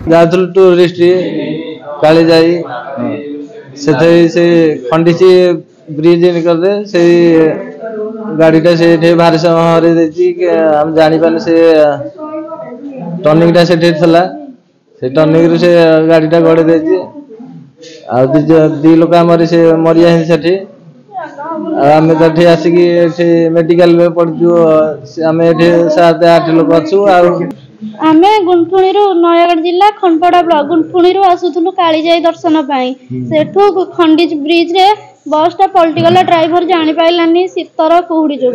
जाथुल tourist काली जाई से खंडीची bridge निकलते से गाड़ीटा से भारी समय हर हम जानी पारे से टर्निंगटा से टर्निंग रू से गाड़ीटा गड़े दे दी लोक आम से मरी जाती आम तो आसिक मेडिकल में पड़ू आम 7-8 लोक अच्छु आमे गुंठुणी नयगढ़ जिला खंडपड़ा ब्लॉक गुंठुणी आसुलु कालीजाई दर्शन सेठू खंडीज ब्रिज रे बसटा पलटिगला ड्राइवर जानी पाइलानी शीतर कुहुड़ी जो।